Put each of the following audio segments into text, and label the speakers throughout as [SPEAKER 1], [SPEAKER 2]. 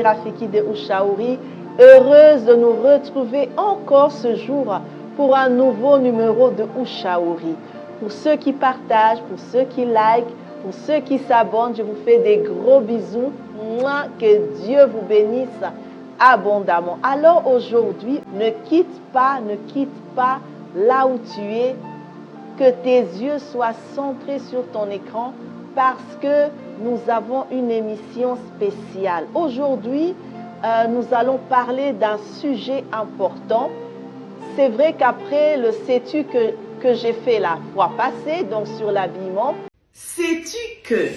[SPEAKER 1] Rafiki de Ushauri, heureuse de nous retrouver encore ce jour pour un nouveau numéro de Ushauri. Pour ceux qui partagent, pour ceux qui like, pour ceux qui s'abonnent, je vous fais des gros bisous. Moi, que Dieu vous bénisse abondamment. Alors aujourd'hui, ne quitte pas là où tu es, que tes yeux soient centrés sur ton écran parce que nous avons une émission spéciale. Aujourd'hui, nous allons parler d'un sujet important. C'est vrai qu'après le sais-tu que j'ai fait la fois passée, donc sur l'habillement, sais-tu que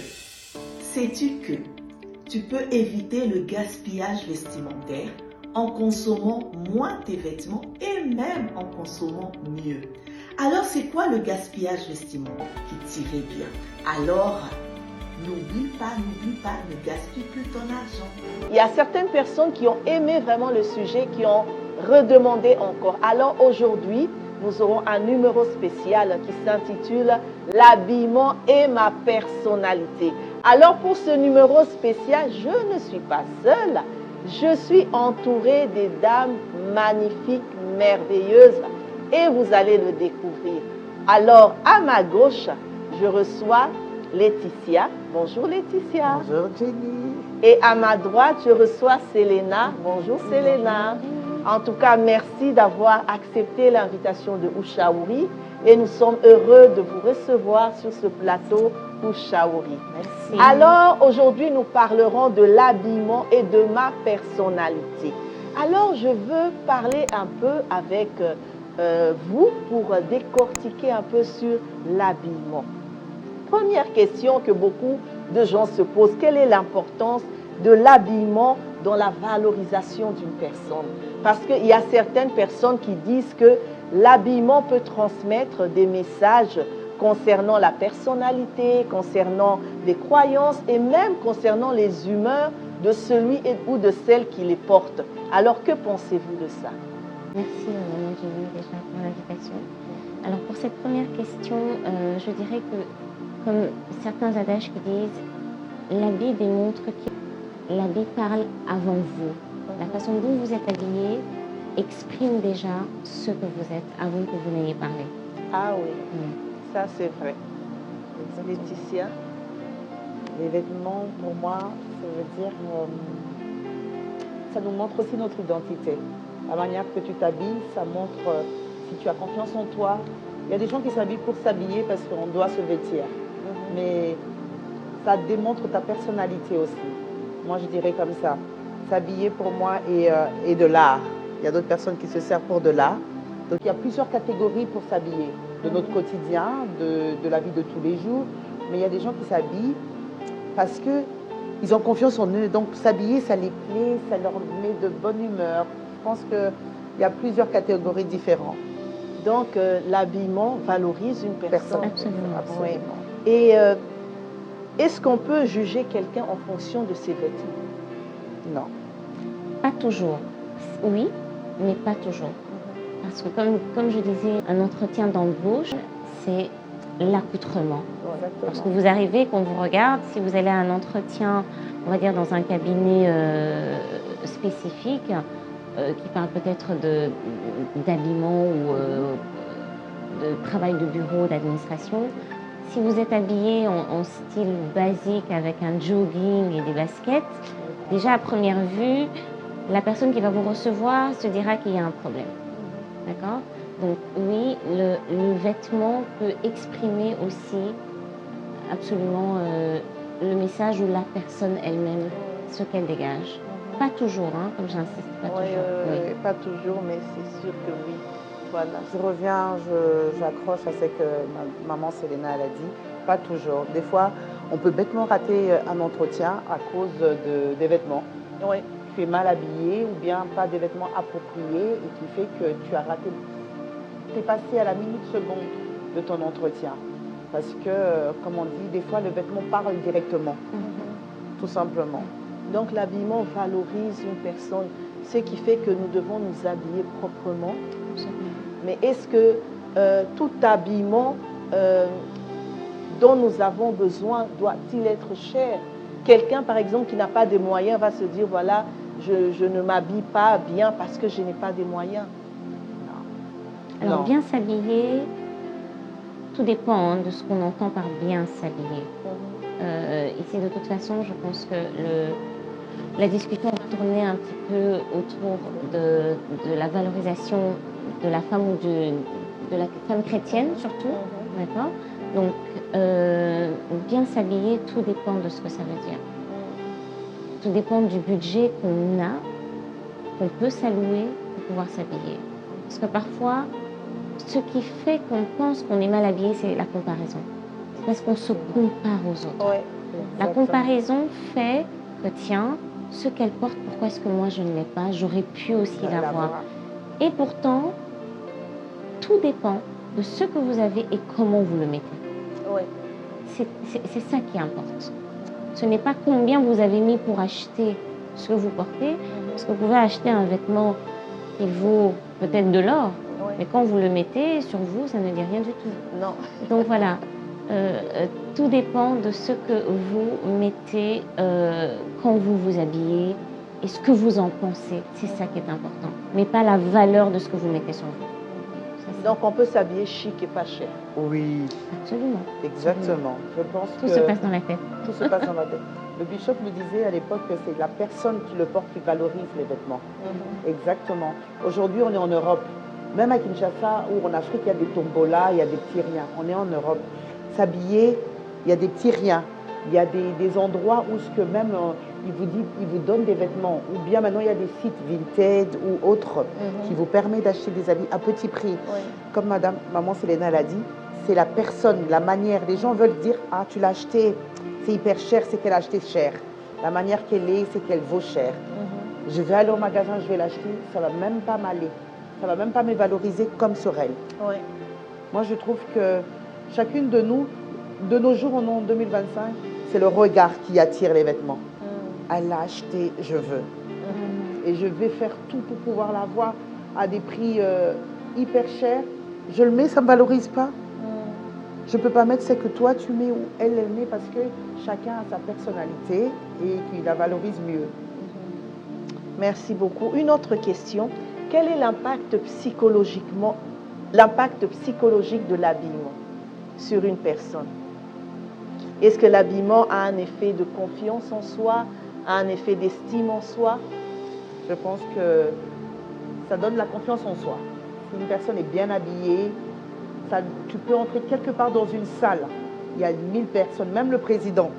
[SPEAKER 1] tu peux éviter le gaspillage vestimentaire en consommant moins tes vêtements et même en consommant mieux. Alors, c'est quoi le gaspillage vestimentaire qui t'irait bien? Alors, n'oublie pas, ne gaspille plus ton argent. Il y a certaines personnes qui ont aimé vraiment le sujet, qui ont redemandé encore. Alors aujourd'hui, nous aurons un numéro spécial qui s'intitule « L'habillement et ma personnalité ». Alors pour ce numéro spécial, je ne suis pas seule. Je suis entourée des dames magnifiques, merveilleuses et vous allez le découvrir. Alors à ma gauche, je reçois Laetitia. Bonjour Laetitia.
[SPEAKER 2] Bonjour Jenny.
[SPEAKER 1] Et à ma droite, je reçois Selena. Bonjour Selena. En tout cas, merci d'avoir accepté l'invitation de Ushauri et nous sommes heureux de vous recevoir sur ce plateau Ushauri.
[SPEAKER 2] Merci.
[SPEAKER 1] Alors, aujourd'hui, nous parlerons de l'habillement et de ma personnalité. Alors, je veux parler un peu avec vous pour décortiquer un peu sur l'habillement. Première question que beaucoup de gens se posent, quelle est l'importance de l'habillement dans la valorisation d'une personne? Parce qu'il y a certaines personnes qui disent que l'habillement peut transmettre des messages concernant la personnalité, concernant les croyances et même concernant les humeurs de celui ou de celle qui les porte. Alors, que pensez-vous de ça?
[SPEAKER 3] Merci, Maman Jenny, déjà pour l'invitation. Alors, pour cette première question, je dirais que, comme certains adages qui disent, l'habit démontre que l'habit parle avant vous. La façon dont vous êtes habillé exprime déjà ce que vous êtes avant que vous n'ayez parlé.
[SPEAKER 1] Ah oui, ça c'est vrai. Laetitia?
[SPEAKER 2] Les vêtements, pour moi, ça veut dire, ça nous montre aussi notre identité. La manière que tu t'habilles, ça montre si tu as confiance en toi. Il y a des gens qui s'habillent pour s'habiller parce qu'on doit se vêtir. Mais ça démontre ta personnalité aussi. Moi, je dirais comme ça. S'habiller pour moi est de l'art. Il y a d'autres personnes qui se servent pour de l'art. Donc, il y a plusieurs catégories pour s'habiller. De notre quotidien, de la vie de tous les jours. Mais il y a des gens qui s'habillent parce qu'ils ont confiance en eux. Donc, s'habiller, ça les plaît, ça leur met de bonne humeur. Je pense qu'il y a plusieurs catégories différentes.
[SPEAKER 1] Donc, l'habillement valorise une personne.
[SPEAKER 3] Absolument.
[SPEAKER 1] Oui. Et est-ce qu'on peut juger quelqu'un en fonction de ses vêtements?
[SPEAKER 2] Non.
[SPEAKER 3] Pas toujours. Oui, mais pas toujours. Parce que comme je disais, un entretien d'embauche, c'est l'accoutrement. Lorsque vous arrivez, qu'on vous regarde, si vous allez à un entretien, on va dire dans un cabinet spécifique, qui parle peut-être d'habillement ou de travail de bureau, d'administration, si vous êtes habillé en style basique avec un jogging et des baskets, déjà à première vue, la personne qui va vous recevoir se dira qu'il y a un problème. D'accord? Donc oui, le vêtement peut exprimer aussi absolument le message ou la personne elle-même, ce qu'elle dégage. Pas toujours, hein, comme j'insiste, pas toujours.
[SPEAKER 1] Oui. Pas toujours, mais c'est sûr que oui. Voilà.
[SPEAKER 2] Je reviens, j'accroche à ce que maman Selena elle a dit. Pas toujours. Des fois, on peut bêtement rater un entretien à cause des vêtements.
[SPEAKER 1] Oui.
[SPEAKER 2] Tu es mal habillé ou bien pas des vêtements appropriés et qui fait que tu as raté, tu es passé à la minute seconde de ton entretien. Parce que, comme on dit, des fois le vêtement parle directement, tout simplement.
[SPEAKER 1] Donc l'habillement valorise une personne, ce qui fait que nous devons nous habiller proprement. Mais est-ce que tout habillement dont nous avons besoin doit-il être cher? Quelqu'un, par exemple, qui n'a pas de moyens va se dire, voilà,
[SPEAKER 4] je ne m'habille pas bien parce que je n'ai pas des moyens.
[SPEAKER 3] Non. Alors,
[SPEAKER 2] Non.
[SPEAKER 3] bien s'habiller, tout dépend hein, de ce qu'on entend par bien s'habiller. Ici, de toute façon, je pense que la discussion va tourner un petit peu autour de la valorisation de la femme ou de la femme chrétienne surtout. D'accord ? Donc, bien s'habiller, tout dépend de ce que ça veut dire. Tout dépend du budget qu'on a, qu'on peut s'allouer pour pouvoir s'habiller. Parce que parfois, ce qui fait qu'on pense qu'on est mal habillé, c'est la comparaison. C'est parce qu'on se compare aux autres.
[SPEAKER 4] Ouais,
[SPEAKER 3] la comparaison fait que, tiens, ce qu'elle porte, pourquoi est-ce que moi je ne l'ai pas? J'aurais pu aussi l'avoir. Et pourtant, tout dépend de ce que vous avez et comment vous le mettez.
[SPEAKER 4] Ouais.
[SPEAKER 3] C'est ça qui importe. Ce n'est pas combien vous avez mis pour acheter ce que vous portez, parce que vous pouvez acheter un vêtement qui vaut peut-être de l'or, mais quand vous le mettez sur vous, ça ne dit rien du tout.
[SPEAKER 4] Non.
[SPEAKER 3] Donc voilà, tout dépend de ce que vous mettez quand vous vous habillez et ce que vous en pensez. C'est ça qui est important, mais pas la valeur de ce que vous mettez sur vous.
[SPEAKER 4] Donc on peut s'habiller chic et pas cher.
[SPEAKER 2] Oui,
[SPEAKER 3] Absolument.
[SPEAKER 2] exactement. Je pense
[SPEAKER 3] Tout
[SPEAKER 2] que
[SPEAKER 3] se passe dans la tête.
[SPEAKER 2] tout se passe dans la tête. Le bishop me disait à l'époque que c'est la personne qui le porte qui valorise les vêtements. Exactement. Aujourd'hui, on est en Europe. Même à Kinshasa ou en Afrique, il y a des tombolas, il y a des petits riens. On est en Europe. S'habiller, il y a des petits riens. Il y a des endroits où ce que même il vous donne des vêtements. Ou bien maintenant, il y a des sites Vinted ou autres qui vous permettent d'acheter des habits à petit prix. Comme maman Selena l'a dit, c'est la personne, la manière. Les gens veulent dire, ah, tu l'as acheté, c'est hyper cher, c'est qu'elle a acheté cher. La manière qu'elle est, c'est qu'elle vaut cher. Je vais aller au magasin, je vais l'acheter, ça va même pas m'aller. Ça va même pas me valoriser comme sur elle. Moi, je trouve que chacune de nous, de nos jours, on est en 2025, c'est le regard qui attire les vêtements. Elle l'a acheté, je veux. Et je vais faire tout pour pouvoir l'avoir à des prix hyper chers. Je le mets, ça ne me valorise pas. Je ne peux pas mettre ce que toi tu mets ou elle met parce que chacun a sa personnalité et qu'il la valorise mieux.
[SPEAKER 4] Merci beaucoup. Une autre question. Quel est l'impact psychologique de l'habillement sur une personne? Est-ce que l'habillement a un effet de confiance en soi, a un effet d'estime en soi?
[SPEAKER 2] Je pense que ça donne la confiance en soi. Si une personne est bien habillée, tu peux entrer quelque part dans une salle, il y a 1000 personnes, même le président.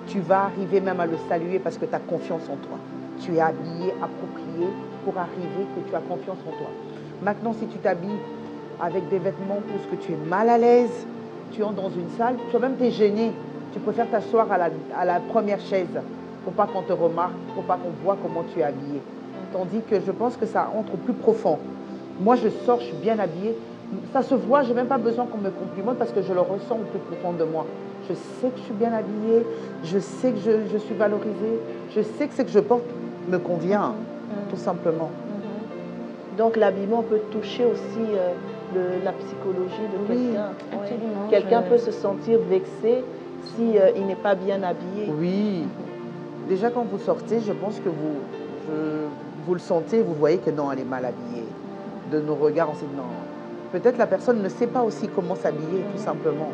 [SPEAKER 2] Tu vas arriver même à le saluer parce que tu as confiance en toi. Tu es habillé, approprié pour arriver que tu as confiance en toi. Maintenant, si tu t'habilles avec des vêtements où tu es mal à l'aise, tu entres dans une salle, toi-même tu es gêné. Tu préfères t'asseoir à la première chaise pour pas qu'on te remarque, pour pas qu'on voit comment tu es habillé. Tandis que je pense que ça entre plus profond. Moi, je sors, je suis bien habillée. Ça se voit, je n'ai même pas besoin qu'on me complimente parce que je le ressens au plus profond de moi. Je sais que je suis bien habillée, je sais que je suis valorisée, je sais que ce que je porte me convient, tout simplement.
[SPEAKER 4] Donc l'habillement peut toucher aussi la psychologie de quelqu'un.
[SPEAKER 3] Absolument.
[SPEAKER 4] Quelqu'un peut se sentir vexé si il n'est pas bien habillé.
[SPEAKER 2] Oui. Déjà quand vous sortez, je pense que vous le sentez, vous voyez que non, elle est mal habillée. De nos regards, on se dit non. Peut-être la personne ne sait pas aussi comment s'habiller, tout simplement.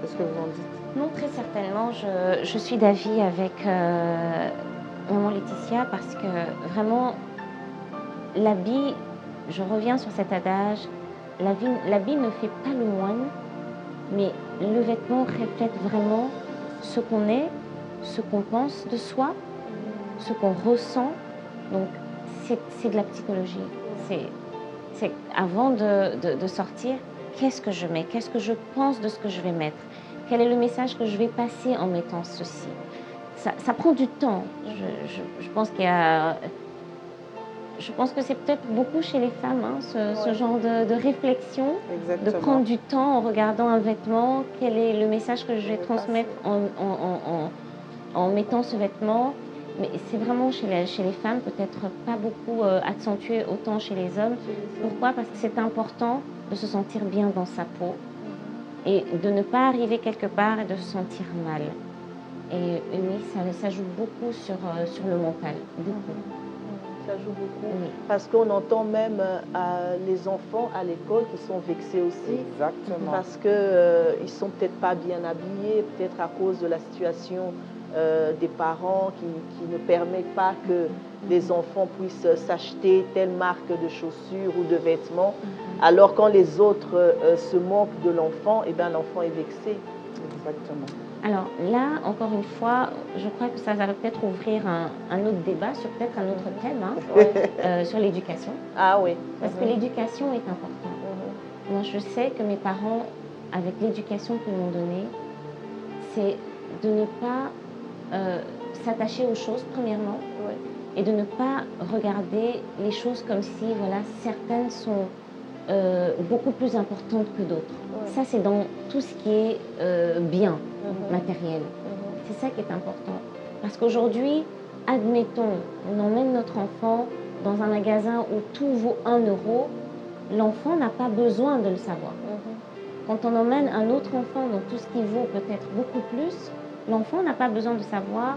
[SPEAKER 2] Qu'est-ce que vous en dites?
[SPEAKER 3] Non, très certainement. Je suis d'avis avec maman Laetitia parce que vraiment, l'habit, je reviens sur cet adage, l'habit ne fait pas le moine, mais le vêtement reflète vraiment ce qu'on est, ce qu'on pense de soi, ce qu'on ressent. Donc, c'est de la psychologie. C'est avant de sortir, qu'est-ce que je mets? Qu'est-ce que je pense de ce que je vais mettre? Quel est le message que je vais passer en mettant ceci? Ça prend du temps. Je pense qu'il y a... Je pense que c'est peut-être beaucoup chez les femmes, hein, ce genre de réflexion.
[SPEAKER 2] Exactement.
[SPEAKER 3] De prendre du temps en regardant un vêtement. Quel est le message que je vais transmettre en mettant ce vêtement? Mais c'est vraiment chez les femmes, peut-être pas beaucoup accentué autant chez les hommes. Pourquoi? Parce que c'est important de se sentir bien dans sa peau et de ne pas arriver quelque part et de se sentir mal. Et oui, ça joue beaucoup sur le mental, beaucoup.
[SPEAKER 4] Ça joue beaucoup.
[SPEAKER 3] Oui.
[SPEAKER 4] Parce qu'on entend même les enfants à l'école qui sont vexés aussi.
[SPEAKER 2] Exactement.
[SPEAKER 4] Parce qu'ils ne sont peut-être pas bien habillés, peut-être à cause de la situation des parents qui ne permettent pas que les enfants puissent s'acheter telle marque de chaussures ou de vêtements. Alors quand les autres se moquent de l'enfant, eh bien l'enfant est vexé.
[SPEAKER 2] Exactement.
[SPEAKER 3] Alors là, encore une fois, je crois que ça va peut-être ouvrir un autre débat sur peut-être un autre thème, hein, sur l'éducation.
[SPEAKER 4] Ah oui.
[SPEAKER 3] Parce que l'éducation est importante. Moi, je sais que mes parents, avec l'éducation qu'ils m'ont donnée, c'est de ne pas s'attacher aux choses, premièrement, et de ne pas regarder les choses comme si, voilà, certaines sont beaucoup plus importantes que d'autres. Ça, c'est dans tout ce qui est bien matériel. C'est ça qui est important. Parce qu'aujourd'hui, admettons, on emmène notre enfant dans un magasin où tout vaut 1 euro, l'enfant n'a pas besoin de le savoir. Quand on emmène un autre enfant dans tout ce qui vaut peut-être beaucoup plus, l'enfant n'a pas besoin de savoir.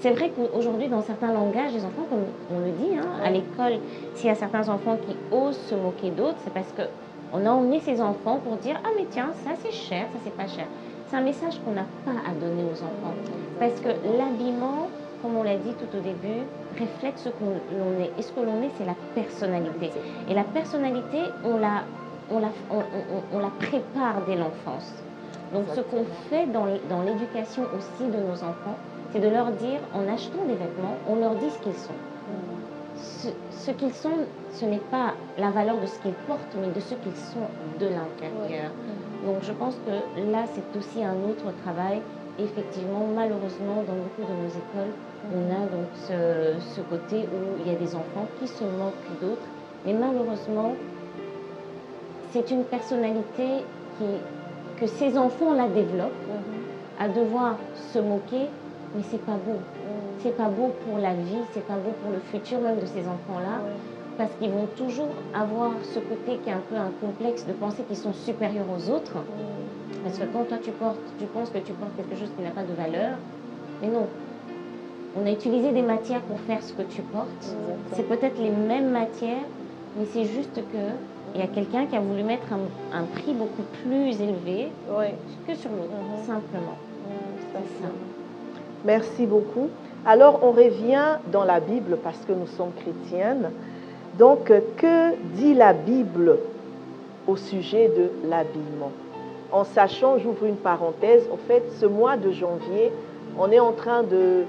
[SPEAKER 3] C'est vrai qu'aujourd'hui, dans certains langages, les enfants, comme on le dit, hein, à l'école, s'il y a certains enfants qui osent se moquer d'autres, c'est parce qu'on a emmené ces enfants pour dire « Ah mais tiens, ça c'est cher, ça c'est pas cher ». C'est un message qu'on n'a pas à donner aux enfants. Parce que l'habillement, comme on l'a dit tout au début, reflète ce qu'on est. Et ce que l'on est, c'est la personnalité. Et la personnalité, on la prépare dès l'enfance. Donc ce qu'on fait dans l'éducation aussi de nos enfants, c'est de leur dire, en achetant des vêtements, on leur dit ce qu'ils sont. Ce qu'ils sont, ce n'est pas la valeur de ce qu'ils portent, mais de ce qu'ils sont de l'intérieur. Donc je pense que là, c'est aussi un autre travail. Effectivement, malheureusement, dans beaucoup de nos écoles, on a donc ce côté où il y a des enfants qui se moquent d'autres. Mais malheureusement, c'est une personnalité que ces enfants la développent, à devoir se moquer, mais c'est pas beau. C'est pas beau pour la vie, c'est pas beau pour le futur même de ces enfants-là, parce qu'ils vont toujours avoir ce côté qui est un peu un complexe de penser qu'ils sont supérieurs aux autres. Parce que quand toi tu penses que tu portes quelque chose qui n'a pas de valeur, mais non. On a utilisé des matières pour faire ce que tu portes. C'est peut-être les mêmes matières, mais c'est juste que il y a quelqu'un qui a voulu mettre un prix beaucoup plus élevé que sur l'autre, simplement. C'est ça.
[SPEAKER 4] Merci beaucoup. Alors, on revient dans la Bible parce que nous sommes chrétiennes. Donc, que dit la Bible au sujet de l'habillement? En sachant, j'ouvre une parenthèse, en fait, ce mois de janvier, on est en train de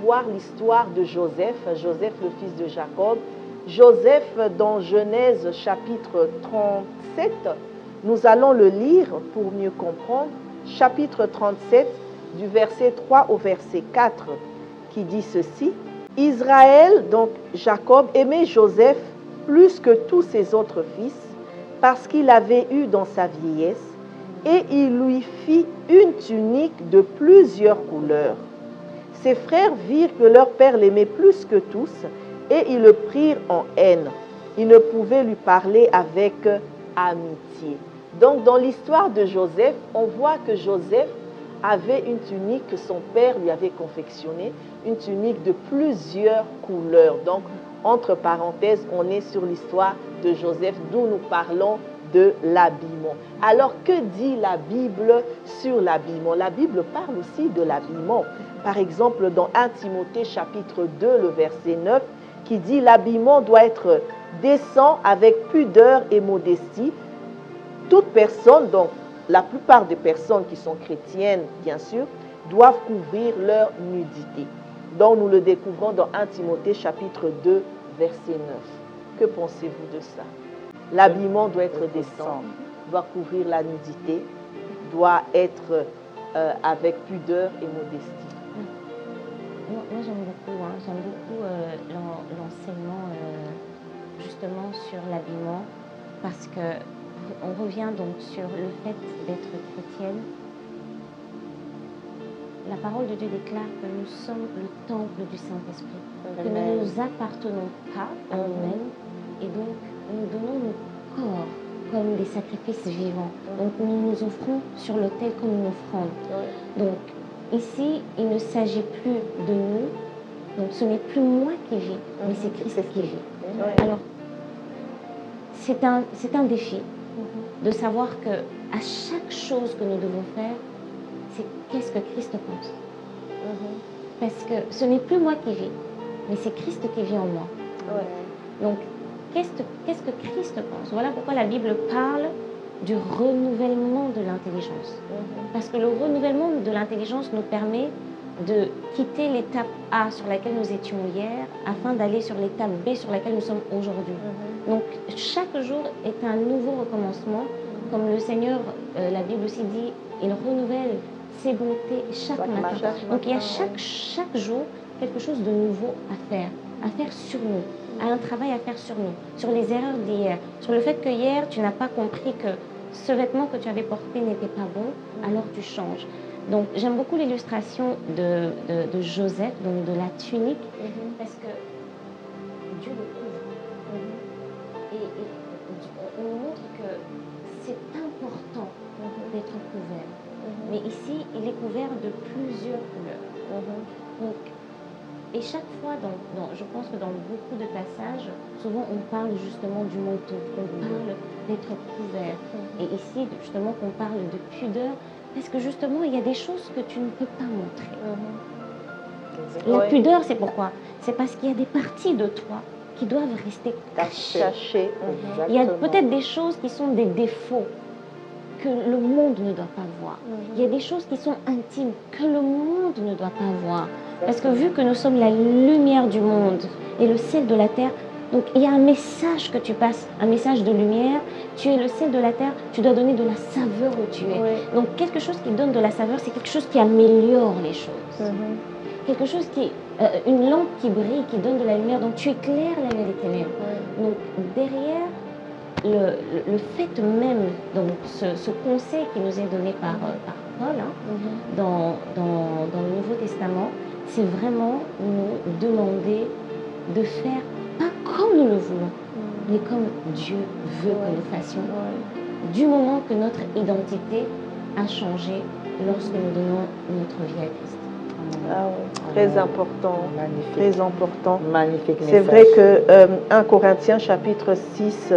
[SPEAKER 4] voir l'histoire de Joseph, le fils de Jacob. Joseph, dans Genèse chapitre 37, nous allons le lire pour mieux comprendre. Chapitre 37, du verset 3 au verset 4, qui dit ceci. Israël, donc Jacob, aimait Joseph plus que tous ses autres fils, parce qu'il avait eu dans sa vieillesse, et il lui fit une tunique de plusieurs couleurs. Ses frères virent que leur père l'aimait plus que tous, et ils le prirent en haine. Ils ne pouvaient lui parler avec amitié. Donc, dans l'histoire de Joseph, on voit que Joseph avait une tunique que son père lui avait confectionnée, une tunique de plusieurs couleurs. Donc, entre parenthèses, on est sur l'histoire de Joseph, d'où nous parlons de l'habillement. Alors, que dit la Bible sur l'habillement? La Bible parle aussi de l'habillement. Par exemple, dans 1 Timothée chapitre 2, le verset 9, qui dit « L'habillement doit être décent avec pudeur et modestie. Toute personne, donc la plupart des personnes qui sont chrétiennes, bien sûr, doivent couvrir leur nudité. » Donc, nous le découvrons dans 1 Timothée chapitre 2, verset 9. Que pensez-vous de ça? L'habillement doit être décent, doit couvrir la nudité, doit être avec pudeur et modestie.
[SPEAKER 3] Moi j'aime beaucoup l'enseignement justement sur l'habillement, parce que on revient donc sur le fait d'être chrétienne. La parole de Dieu déclare que nous sommes le temple du Saint-Esprit, que nous ne nous appartenons pas à nous-mêmes, et donc nous donnons nos corps comme des sacrifices vivants. Donc nous nous offrons sur l'autel comme une offrande. Donc ici, il ne s'agit plus de nous. Donc, ce n'est plus moi qui vis, mais c'est Christ qui vit. Alors, c'est un défi de savoir que à chaque chose que nous devons faire, c'est qu'est-ce que Christ pense. Parce que ce n'est plus moi qui vis, mais c'est Christ qui vit en moi. Donc, qu'est-ce que Christ pense? Voilà pourquoi la Bible parle du renouvellement de l'intelligence. Parce que le renouvellement de l'intelligence nous permet de quitter l'étape A sur laquelle nous étions hier afin d'aller sur l'étape B sur laquelle nous sommes aujourd'hui. Donc chaque jour est un nouveau recommencement. Comme le Seigneur, la Bible aussi dit, il renouvelle ses bontés chaque matin. Donc il y a chaque jour quelque chose de nouveau à faire sur nous, un travail à faire sur nous, sur les erreurs d'hier, sur le fait que hier tu n'as pas compris que ce vêtement que tu avais porté n'était pas bon, alors tu changes. Donc j'aime beaucoup l'illustration de Joseph, donc de la tunique, parce que Dieu le couvre. Et on nous montre que c'est important d'être couvert. Mais ici, il est couvert de plusieurs couleurs. Donc, et chaque fois, je pense que dans beaucoup de passages, souvent on parle justement du manteau, on parle d'être couvert. Et ici, justement, qu'on parle de pudeur, parce que justement, il y a des choses que tu ne peux pas montrer. La pudeur, c'est pourquoi? C'est parce qu'il y a des parties de toi qui doivent rester cachées. Il y a peut-être des choses qui sont des défauts que le monde ne doit pas voir. Il y a des choses qui sont intimes que le monde ne doit pas voir. Parce que vu que nous sommes la lumière du monde et le sel de la terre, donc il y a un message que tu passes, un message de lumière. Tu es le sel de la terre, tu dois donner de la saveur où tu es. Donc quelque chose qui donne de la saveur, c'est quelque chose qui améliore les choses. Quelque chose une lampe qui brille, qui donne de la lumière. Donc tu éclaires la vérité ténèbres. Donc derrière le fait même, donc ce conseil qui nous est donné par Paul dans le Nouveau Testament, c'est vraiment nous demander de faire pas comme nous le voulons, mais comme Dieu veut que nous fassions. Du moment que notre identité a changé lorsque nous donnons notre vie à Christ.
[SPEAKER 4] Ah oui, très important.
[SPEAKER 2] Magnifique.
[SPEAKER 4] Très important.
[SPEAKER 2] Magnifique message.
[SPEAKER 4] C'est vrai que 1 Corinthiens chapitre 6,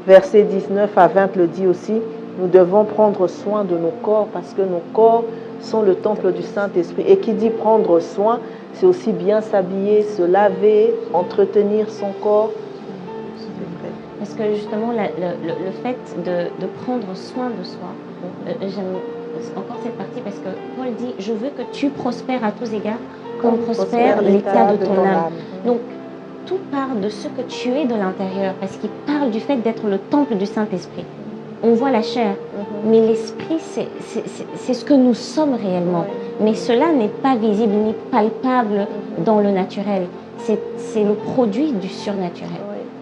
[SPEAKER 4] verset 19 à 20 le dit aussi, nous devons prendre soin de nos corps parce que nos corps sont le temple du Saint-Esprit. Et qui dit prendre soin, c'est aussi bien s'habiller, se laver, entretenir son corps.
[SPEAKER 3] Parce que justement, le fait de prendre soin de soi, j'aime encore cette partie parce que Paul dit, je veux que tu prospères à tous égards, comme prospère l'état de ton âme. Donc, tout part de ce que tu es de l'intérieur, parce qu'il parle du fait d'être le temple du Saint-Esprit. On voit la chair, mais l'esprit, c'est ce que nous sommes réellement. Mais cela n'est pas visible ni palpable dans le naturel. C'est le produit du surnaturel.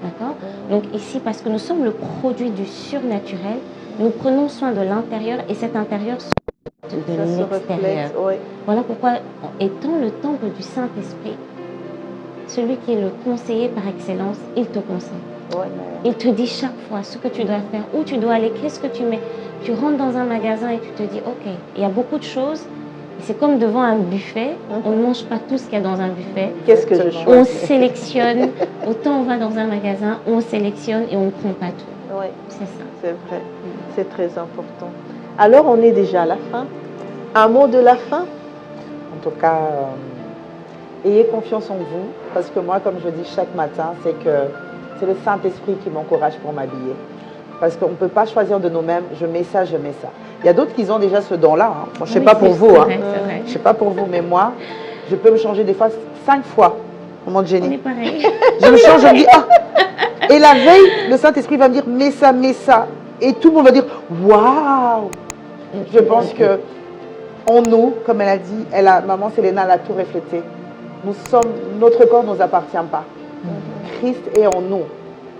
[SPEAKER 3] D'accord? Donc ici, parce que nous sommes le produit du surnaturel, nous prenons soin de l'intérieur et cet intérieur de l'extérieur. Voilà pourquoi, étant le temple du Saint-Esprit, celui qui est le conseiller par excellence, il te conseille. Il te dit chaque fois ce que tu dois faire, où tu dois aller, qu'est-ce que tu mets. Tu rentres dans un magasin et tu te dis, ok, il y a beaucoup de choses. C'est comme devant un buffet, on ne mange pas tout ce qu'il y a dans un buffet.
[SPEAKER 4] Qu'est-ce que je choisis?
[SPEAKER 3] On sélectionne, autant on va dans un magasin, on sélectionne et on ne prend pas tout.
[SPEAKER 4] Oui,
[SPEAKER 3] c'est ça.
[SPEAKER 4] C'est vrai, c'est très important. Alors on est déjà à la fin. Un mot de la fin?
[SPEAKER 2] En tout cas, ayez confiance en vous, parce que moi, comme je dis chaque matin, c'est le Saint-Esprit qui m'encourage pour m'habiller. Parce qu'on ne peut pas choisir de nous-mêmes, je mets ça, je mets ça. Il y a d'autres qui ont déjà ce don-là. Hein. Moi, je ne sais pas pour vous.
[SPEAKER 3] Vrai.
[SPEAKER 2] Je ne sais pas pour vous, mais moi, je peux me changer des fois 5 fois au moment de gêner.
[SPEAKER 3] On est pareil.
[SPEAKER 2] Je me change, je me dis, ah. Et la veille, le Saint-Esprit va me dire, mets ça, mets ça. Et tout le monde va dire, waouh. Je pense que en nous, comme elle a dit, maman Selena l'a tout reflété. Notre corps ne nous appartient pas. Christ est en nous.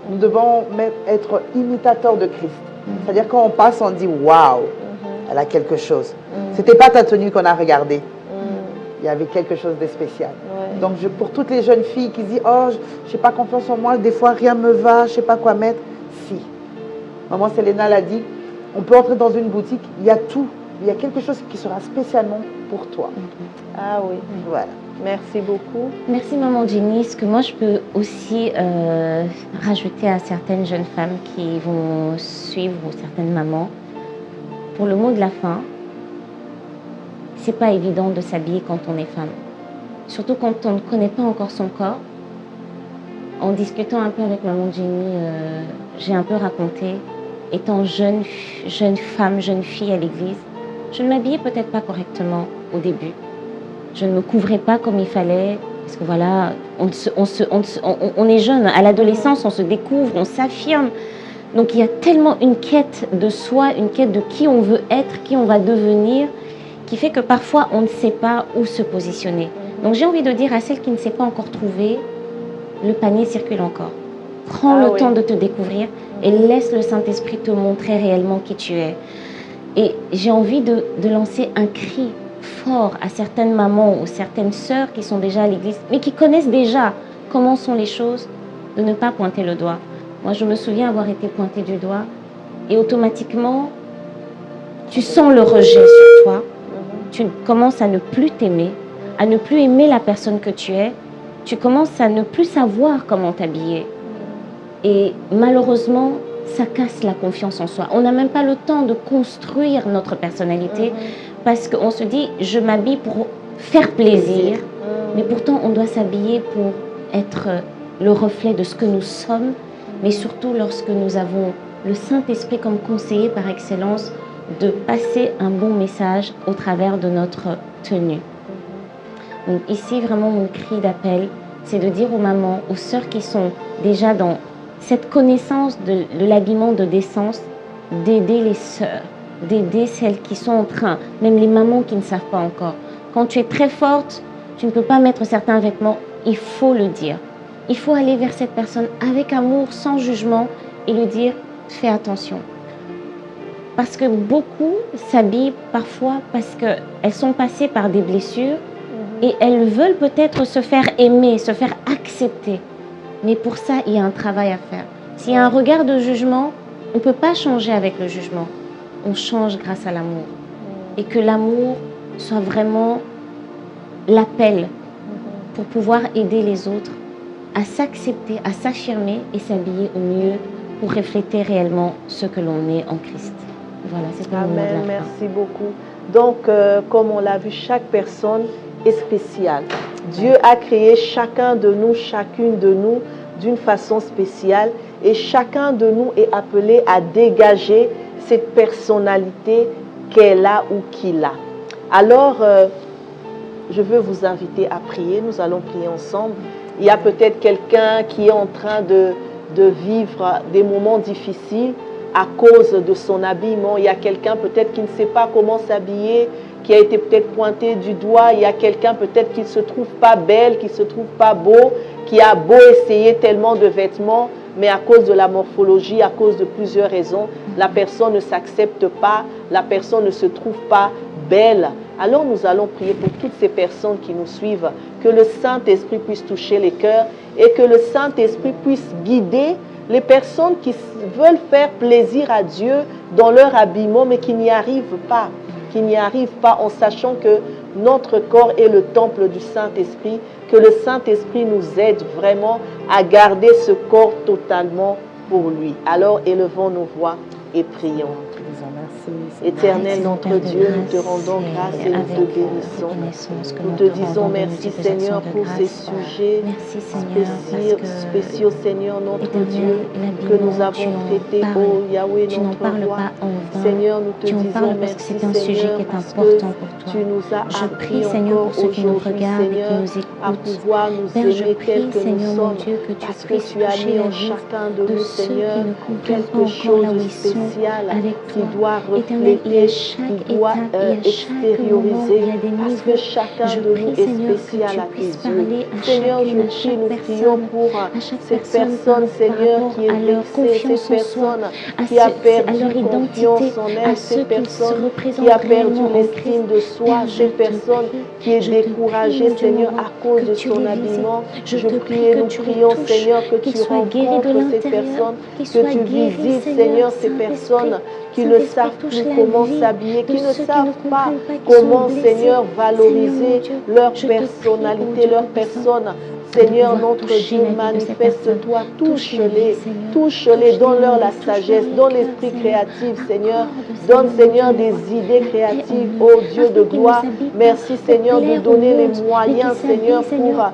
[SPEAKER 2] Nous devons même être imitateurs de Christ. C'est-à-dire quand on passe, on dit waouh, elle a quelque chose. C'était pas ta tenue qu'on a regardée. Il y avait quelque chose de spécial. Donc pour toutes les jeunes filles qui disent oh, je n'ai pas confiance en moi, des fois rien me va, je ne sais pas quoi mettre. Si. Maman Selena l'a dit, on peut entrer dans une boutique, il y a tout. il y a quelque chose qui sera spécialement pour toi.
[SPEAKER 4] Ah oui, voilà. Merci beaucoup.
[SPEAKER 3] Merci Maman Jenny. Ce que moi je peux aussi rajouter à certaines jeunes femmes qui vont suivre ou certaines mamans, pour le mot de la fin, c'est pas évident de s'habiller quand on est femme. Surtout quand on ne connaît pas encore son corps. En discutant un peu avec Maman Jenny, j'ai un peu raconté, étant jeune femme, jeune fille à l'église, je ne m'habillais peut-être pas correctement au début. Je ne me couvrais pas comme il fallait, parce que voilà, on est jeune, à l'adolescence, on se découvre, on s'affirme. Donc il y a tellement une quête de soi, une quête de qui on veut être, qui on va devenir, qui fait que parfois on ne sait pas où se positionner. Donc j'ai envie de dire à celle qui ne s'est pas encore trouvée, le panier circule encore. Prends le temps de te découvrir et laisse le Saint-Esprit te montrer réellement qui tu es. Et j'ai envie de lancer un cri fort à certaines mamans ou certaines sœurs qui sont déjà à l'église, mais qui connaissent déjà comment sont les choses, de ne pas pointer le doigt. Moi, je me souviens avoir été pointée du doigt et automatiquement, tu sens le rejet sur toi. Tu commences à ne plus t'aimer, à ne plus aimer la personne que tu es. Tu commences à ne plus savoir comment t'habiller. Et malheureusement, ça casse la confiance en soi. On n'a même pas le temps de construire notre personnalité parce qu'on se dit, je m'habille pour faire plaisir, mais pourtant on doit s'habiller pour être le reflet de ce que nous sommes, mais surtout lorsque nous avons le Saint-Esprit comme conseiller par excellence, de passer un bon message au travers de notre tenue. Donc ici, vraiment, mon cri d'appel, c'est de dire aux mamans, aux sœurs qui sont déjà dans cette connaissance de l'habillement de décence, d'aider les sœurs, d'aider celles qui sont en train, même les mamans qui ne savent pas encore. Quand tu es très forte, tu ne peux pas mettre certains vêtements, il faut le dire. Il faut aller vers cette personne avec amour, sans jugement, et lui dire, fais attention. Parce que beaucoup s'habillent parfois parce qu'elles sont passées par des blessures et elles veulent peut-être se faire aimer, se faire accepter. Mais pour ça, il y a un travail à faire. S'il y a un regard de jugement, on ne peut pas changer avec le jugement. On change grâce à l'amour. Et que l'amour soit vraiment l'appel pour pouvoir aider les autres à s'accepter, à s'affirmer et s'habiller au mieux pour refléter réellement ce que l'on est en Christ. Voilà, c'est pour le mot de la fin.
[SPEAKER 4] Merci beaucoup. Donc, comme on l'a vu, chaque personne est spéciale. Dieu a créé chacun de nous, chacune de nous d'une façon spéciale et chacun de nous est appelé à dégager cette personnalité qu'elle a ou qu'il a. Alors, je veux vous inviter à prier. Nous allons prier ensemble. Il y a peut-être quelqu'un qui est en train de vivre des moments difficiles à cause de son habillement. Il y a quelqu'un peut-être qui ne sait pas comment s'habiller, qui a été peut-être pointé du doigt. Il y a quelqu'un peut-être qui ne se trouve pas belle, qui ne se trouve pas beau, qui a beau essayer tellement de vêtements, mais à cause de la morphologie, à cause de plusieurs raisons, la personne ne s'accepte pas, la personne ne se trouve pas belle. Alors nous allons prier pour toutes ces personnes qui nous suivent, que le Saint-Esprit puisse toucher les cœurs et que le Saint-Esprit puisse guider les personnes qui veulent faire plaisir à Dieu dans leur habillement, mais qui n'y arrivent pas. En sachant que notre corps est le temple du Saint-Esprit, que le Saint-Esprit nous aide vraiment à garder ce corps totalement pour lui. Alors élevons nos voix et prions. Éternel notre Dieu, nous te rendons grâce et nous te bénissons. Nous te disons merci Seigneur pour ces sujets spéciaux Seigneur notre Dieu que nous avons traités, ô Yahweh notre roi. Seigneur, nous te disons merci Seigneur parce que tu nous as appris encore aujourd'hui Seigneur à pouvoir nous aimer tel que nous sommes parce que tu as mis en chacun de nous Seigneur quelque chose de spécial qui doit refléter, qui doit extérioriser, parce que chacun de nous est spécial à tes yeux. Seigneur, nous prions pour cette personne, Seigneur, qui est vexée, cette personne qui a perdu confiance en elle, cette personne qui a perdu l'estime de soi, cette personne qui est découragée, Seigneur, à cause de son habillement. Je prie et nous prions, Seigneur, que tu rencontres ces personnes, que tu visites, Seigneur, ces personnes qui ne savent plus comment s'habiller, qui ne savent pas comment, Seigneur, valoriser leur personnalité, leur personne. Seigneur, notre Dieu, manifeste-toi, touche-les, donne-leur la sagesse, donne l'esprit créatif, Seigneur, donne, Seigneur, des idées créatives, ô Dieu de gloire. Merci, Seigneur, de donner les moyens, Seigneur, pour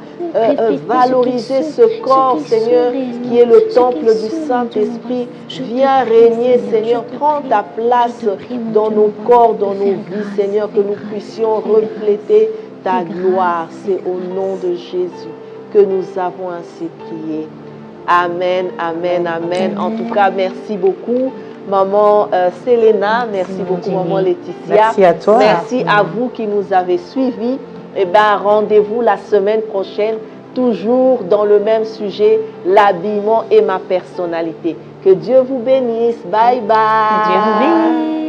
[SPEAKER 4] valoriser ce corps, Seigneur, qui est le temple du Saint-Esprit. Viens régner, Seigneur, prends ta place dans nos corps, dans nos vies, Seigneur, que nous puissions refléter ta gloire. C'est au nom de Jésus que nous avons ainsi prié. Amen, amen, amen. En tout cas, merci beaucoup, Maman Selena. Merci beaucoup, Maman Laetitia.
[SPEAKER 2] Merci à toi.
[SPEAKER 4] Merci à vous qui nous avez suivis. Eh bien, rendez-vous la semaine prochaine, toujours dans le même sujet, l'habillement et ma personnalité. Que Dieu vous bénisse. Bye bye.
[SPEAKER 3] Que Dieu vous bénisse.